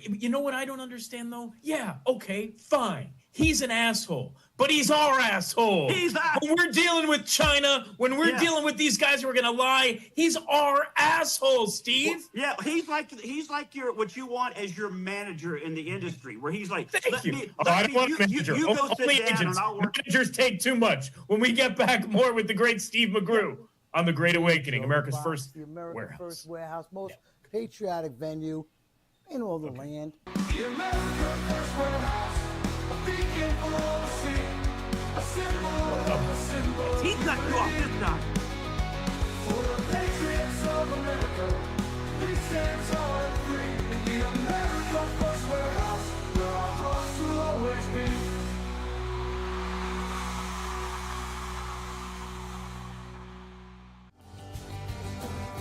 You know what I don't understand, though? Yeah, okay, fine. He's an asshole, but he's our asshole. When we're dealing with China, when we're dealing with these guys who are going to lie, he's our asshole, Steve. Well, yeah, he's like what you want as your manager in the industry, where he's like, Thank you. I don't want a manager. You go sit down agents. and I'll work. Managers take too much. When we get back, more with the great Steve McGrew on The Great Awakening, America's First Warehouse. First Warehouse, most patriotic venue in all the land. The America First Warehouse, a beacon for all to see, a symbol. He cut you off this time. For the patriots of America, we stand tall and free. In the America First Warehouse, where our hearts will always be.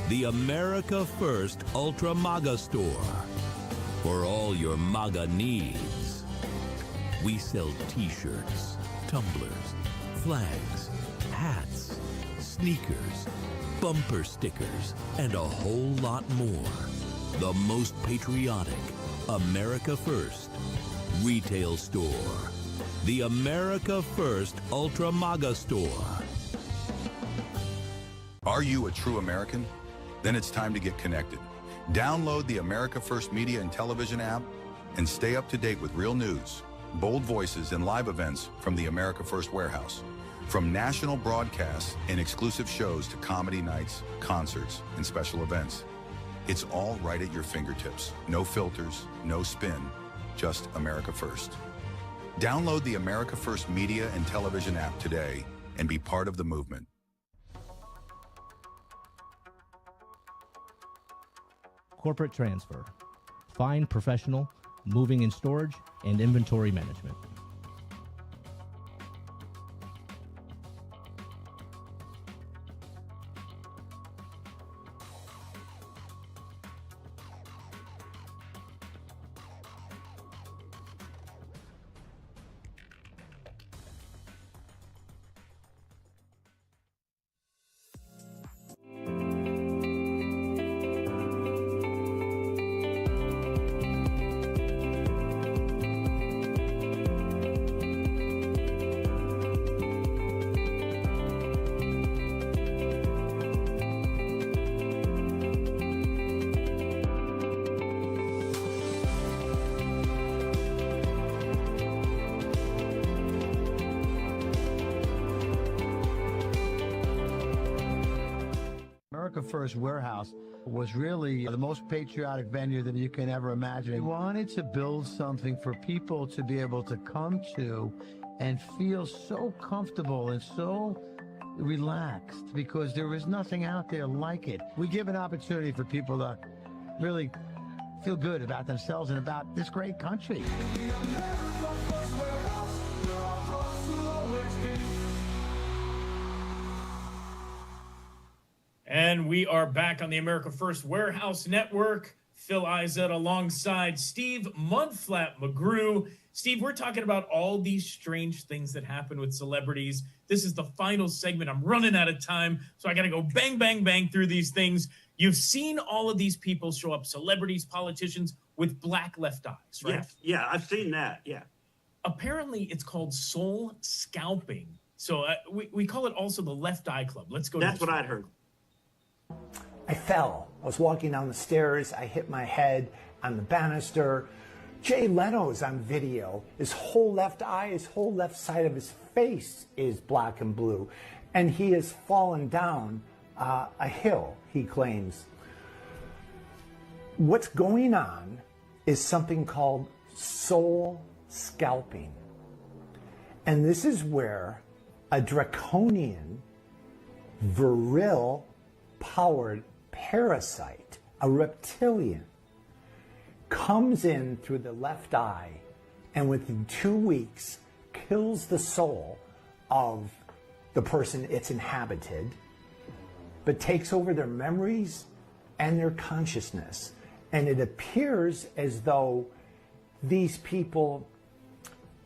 The America First Ultra MAGA Store. For all your MAGA needs. We sell t-shirts, tumblers, flags, hats, sneakers, bumper stickers, and a whole lot more. The most patriotic America First retail store. The America First Ultra MAGA Store. Are you a true American? Then it's time to get connected. Download the America First Media and Television app and stay up to date with real news, bold voices, and live events from the America First Warehouse. From national broadcasts and exclusive shows to comedy nights, concerts, and special events. It's all right at your fingertips. No filters, no spin, just America First. Download the America First Media and Television app today and be part of the movement. Corporate transfer. Fine professional, moving and storage, and inventory management. America First Warehouse was really the most patriotic venue that you can ever imagine. We wanted to build something for people to be able to come to and feel so comfortable and so relaxed, because there is nothing out there like it. We give an opportunity for people to really feel good about themselves and about this great country. And we are back on the America First Warehouse Network. Phil Izett alongside Steve Mudflap McGrew. Steve, we're talking about all these strange things that happen with celebrities. This is the final segment. I'm running out of time, so I got to go bang, bang, bang through these things. You've seen all of these people show up, celebrities, politicians, with black left eyes, right? Yes. Yeah, I've seen that. Yeah. Apparently, it's called soul scalping. So we call it also the Left Eye Club. Let's go. That's what I'd heard. I fell. I was walking down the stairs. I hit my head on the banister. Jay Leno's on video. His whole left eye, his whole left side of his face is black and blue. And he has fallen down a hill, he claims. What's going on is something called soul scalping. And this is where a draconian, virile-powered parasite, a reptilian, comes in through the left eye and within 2 weeks kills the soul of the person it's inhabited, but takes over their memories and their consciousness. And it appears as though these people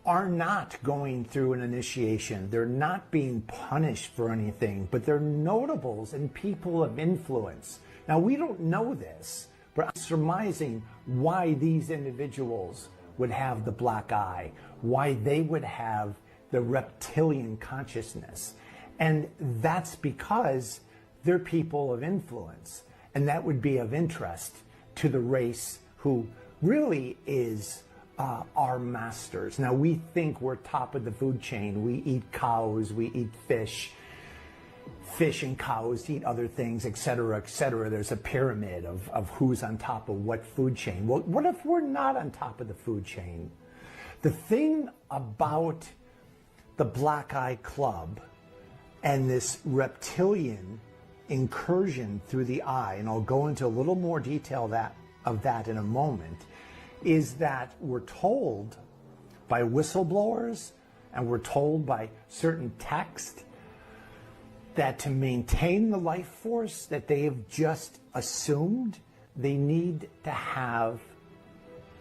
are not going through an initiation. They're not being punished for anything, but they're notables and people of influence. Now, we don't know this, but I'm surmising why these individuals would have the black eye, why they would have the reptilian consciousness. And that's because they're people of influence. And that would be of interest to the race who really is our masters. Now, we think we're top of the food chain. We eat cows, we eat fish. Fish and cows eat other things, et cetera, et cetera. There's a pyramid of who's on top of what food chain. Well, what if we're not on top of the food chain? The thing about the Black Eye Club and this reptilian incursion through the eye, and I'll go into a little more detail of that in a moment, is that we're told by whistleblowers and we're told by certain text that to maintain the life force that they have just assumed, they need to have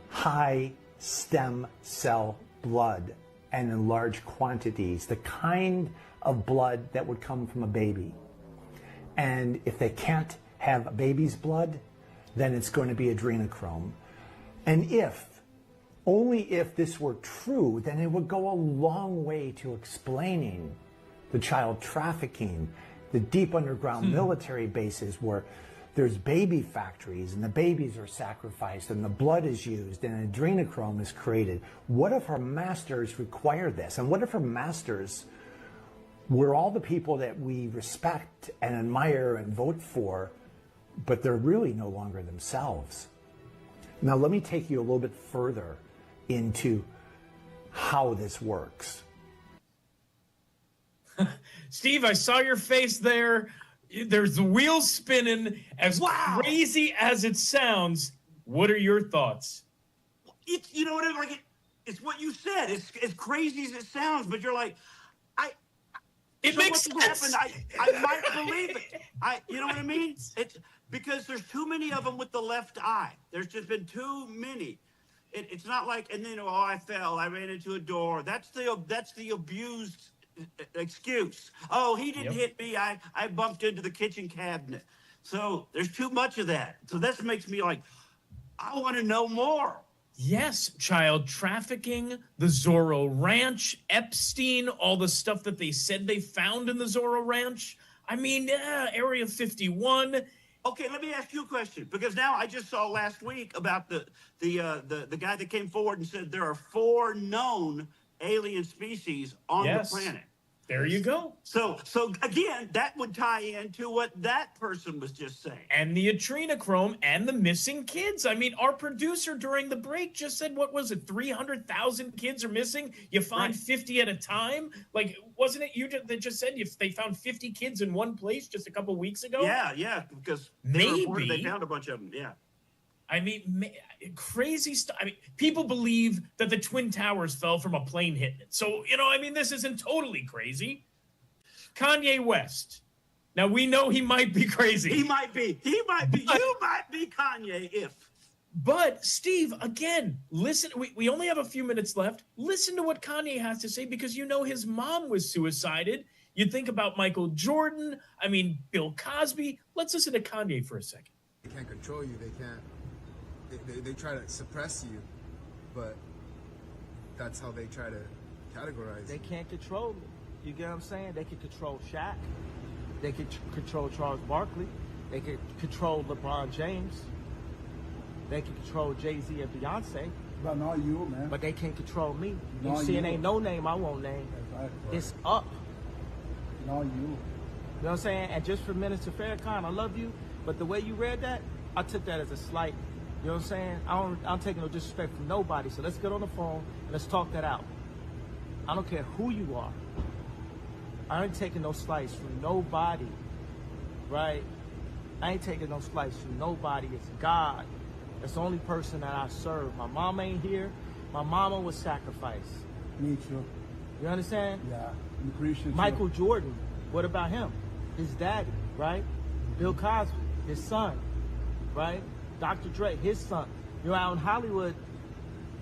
high stem cell blood and in large quantities, the kind of blood that would come from a baby. And if they can't have a baby's blood, then it's going to be adrenochrome. And only if this were true, then it would go a long way to explaining the child trafficking, the deep underground military bases where there's baby factories and the babies are sacrificed and the blood is used and adrenochrome is created. What if our masters require this? And what if our masters were all the people that we respect and admire and vote for, but they're really no longer themselves? Now, let me take you a little bit further into how this works. Steve, I saw your face there. There's the wheels spinning. As crazy as it sounds, what are your thoughts? You know what? It's what you said. It's as crazy as it sounds, but you're like, it makes sense. I might believe it. You know what I mean? It's because there's too many of them with the left eye. There's just been too many. It's not like, and then, I fell, I ran into a door. That's the abused excuse. Oh, he didn't hit me. I bumped into the kitchen cabinet. So there's too much of that. So this makes me like, I want to know more. Yes, child trafficking, the Zorro Ranch, Epstein, all the stuff that they said they found in the Zorro Ranch. I mean, Area 51. Okay, let me ask you a question, because now I just saw last week about the guy that came forward and said there are 4 known alien species on the planet. There you go. So again, that would tie into what that person was just saying. And the adrenochrome and the missing kids. I mean, our producer during the break just said, what was it, 300,000 kids are missing? You find 50 at a time? Like, wasn't it you that just said they found 50 kids in one place just a couple weeks ago? Yeah, because they found a bunch of them, yeah. I mean, crazy stuff. I mean, people believe that the Twin Towers fell from a plane hitting it. So, this isn't totally crazy. Kanye West. Now, we know he might be crazy. He might be. You might be Kanye if. But Steve, again, listen, we only have a few minutes left. Listen to what Kanye has to say, because you know his mom was suicided. You think about Michael Jordan, I mean, Bill Cosby. Let's listen to Kanye for a second. They can't control you. They can't. They try to suppress you, but that's how they try to categorize. They can't control me. You get what I'm saying? They can control Shaq. They can control Charles Barkley. They can control LeBron James. They can control Jay-Z and Beyonce. But not you, man. But they can't control me. You Not see, it you. ain't no name I won't name. Exactly. It's up. Not you. You know what I'm saying? And just for Minister Farrakhan, I love you, but the way you read that, I took that as a slight. You know what I'm saying? I'm taking no disrespect from nobody, so let's get on the phone and let's talk that out. I don't care who you are. I ain't taking no slice from nobody, right? I ain't taking no slice from nobody. It's God. That's the only person that I serve. My mom ain't here. My mama was sacrificed. Me too. You understand? Yeah, I'm Christian too. Michael Jordan, what about him? His daddy, right? Bill Cosby, his son, right? Dr. Dre, his son. You know, out in Hollywood,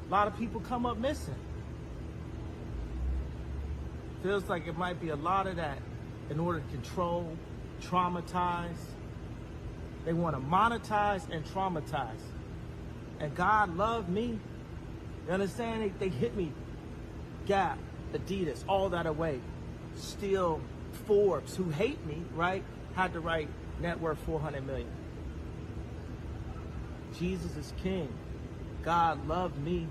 a lot of people come up missing. Feels like it might be a lot of that in order to control, traumatize. They want to monetize and traumatize. And God loved me. You understand? They hit me. Gap, Adidas, all that away. Still, Forbes, who hate me, right, had to write net worth 400 million. Jesus is king. God loved me.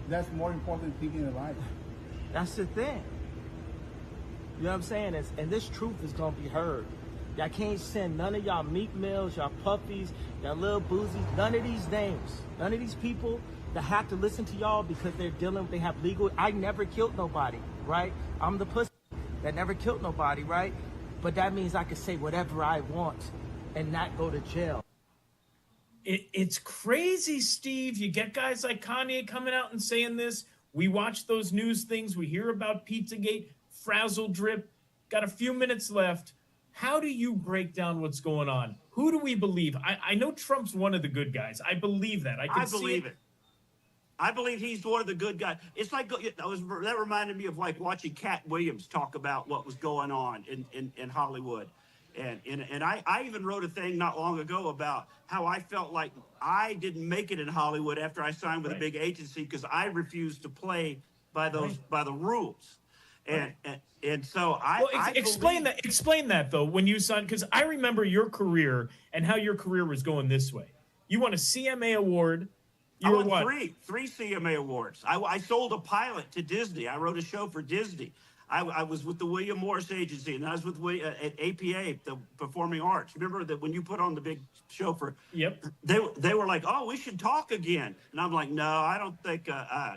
That's more important than thinking in life. That's the thing. You know what I'm saying? And this truth is going to be heard. Y'all can't send none of y'all Meek Mills, y'all Puffies, y'all Lil Boozies, none of these names, none of these people that have to listen to y'all because they have legal. I never killed nobody, right? I'm the pussy that never killed nobody, right? But that means I can say whatever I want and not go to jail. It's crazy, Steve. You get guys like Kanye coming out and saying this. We watch those news things. We hear about Pizzagate, Frazzle Drip. Got a few minutes left. How do you break down what's going on? Who do we believe? I know Trump's one of the good guys. I believe that. I believe it. I believe he's one of the good guys. It's like that reminded me of like watching Cat Williams talk about what was going on in Hollywood. And I even wrote a thing not long ago about how I felt like I didn't make it in Hollywood after I signed with a big agency because I refused to play by the rules. And so I explain that though when you signed, because I remember your career and how your career was going this way. You won a CMA award. I won three CMA awards. I sold a pilot to Disney. I wrote a show for Disney. I was with the William Morris Agency, and I was with at APA, the Performing Arts. Remember that when you put on the big show for? Yep. They were like, "Oh, we should talk again," and I'm like, "No, I don't think. I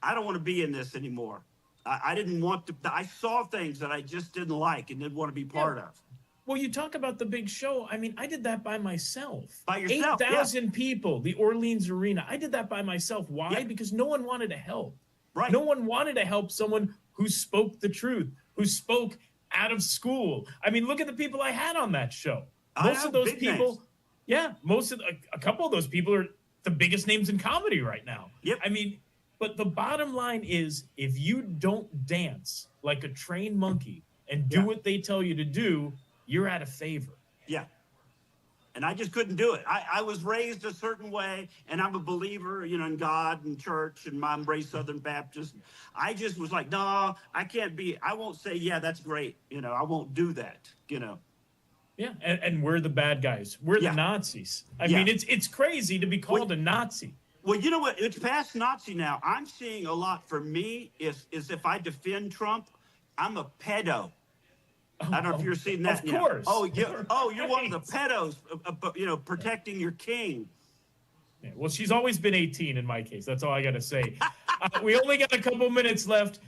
don't want to be in this anymore. I didn't want to. I saw things that I just didn't like and didn't want to be part of." Well, you talk about the big show. I mean, I did that by myself. By yourself, 8,000 people, the Orleans Arena. I did that by myself. Why? Yeah. Because no one wanted to help. Right. No one wanted to help someone who spoke the truth, who spoke out of school. I mean, look at the people I had on that show. Most of those people, a couple of those people are the biggest names in comedy right now. Yep. I mean, but the bottom line is, if you don't dance like a trained monkey and do what they tell you to do, you're out of favor. Yeah. And I just couldn't do it. I was raised a certain way, and I'm a believer, in God and church, and I'm raised Southern Baptist. I just was like, no, I can't be. I won't say, yeah, that's great. I won't do that. Yeah, and we're the bad guys. We're the Nazis. I mean, it's crazy to be called a Nazi. Well, you know what? It's past Nazi now. I'm seeing a lot for me is if I defend Trump, I'm a pedo. I don't know if you're seeing that. Of course. You're one of the pedos, protecting your king. Yeah, well, she's always been 18 in my case. That's all I got to say. We only got a couple minutes left.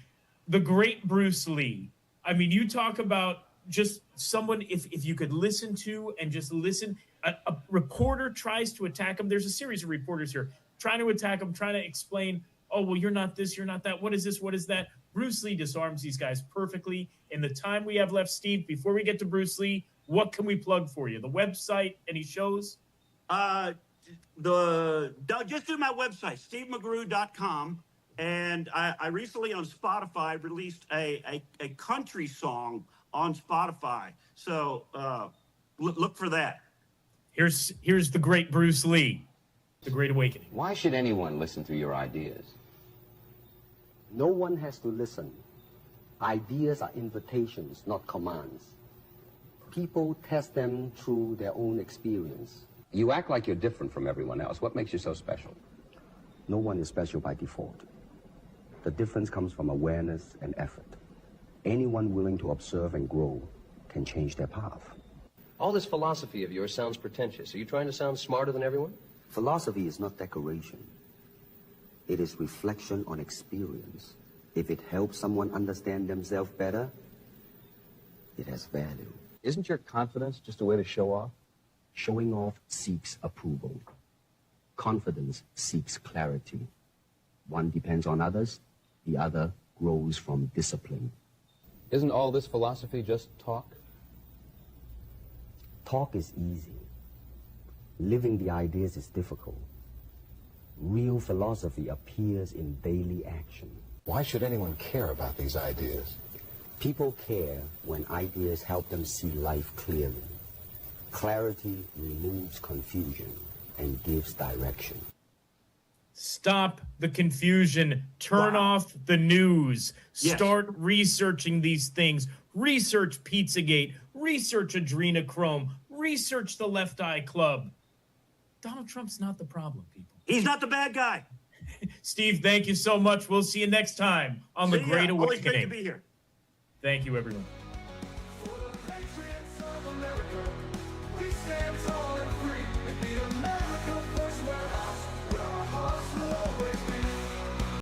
The great Bruce Lee. I mean, you talk about just someone, if you could listen to and just listen. A reporter tries to attack him. There's a series of reporters here trying to attack him, trying to explain, oh, well, you're not this, you're not that. What is this? What is that? Bruce Lee disarms these guys perfectly. In the time we have left, Steve, before we get to Bruce Lee, what can we plug for you? The website, any shows? Just do my website, stevemcgrew.com. And I recently on Spotify released a country song on Spotify. So look for that. Here's the great Bruce Lee, The Great Awakening. Why should anyone listen to your ideas? No one has to listen. Ideas are invitations, not commands. People test them through their own experience. You act like you're different from everyone else. What makes you so special? No one is special by default. The difference comes from awareness and effort. Anyone willing to observe and grow can change their path. All this philosophy of yours sounds pretentious. Are you trying to sound smarter than everyone? Philosophy is not decoration. It is reflection on experience. If it helps someone understand themselves better, it has value. Isn't your confidence just a way to show off? Showing off seeks approval. Confidence seeks clarity. One depends on others, the other grows from discipline. Isn't all this philosophy just talk? Talk is easy. Living the ideas is difficult. Real philosophy appears in daily action. Why should anyone care about these ideas? People care when ideas help them see life clearly. Clarity removes confusion and gives direction. Stop the confusion. Turn off the news. Yes. Start researching these things. Research Pizzagate. Research adrenochrome. Research the Left Eye Club. Donald Trump's not the problem, people. He's not the bad guy. Steve, thank you so much. We'll see you next time on The Great Awakening. Always great to be here. Thank you, everyone.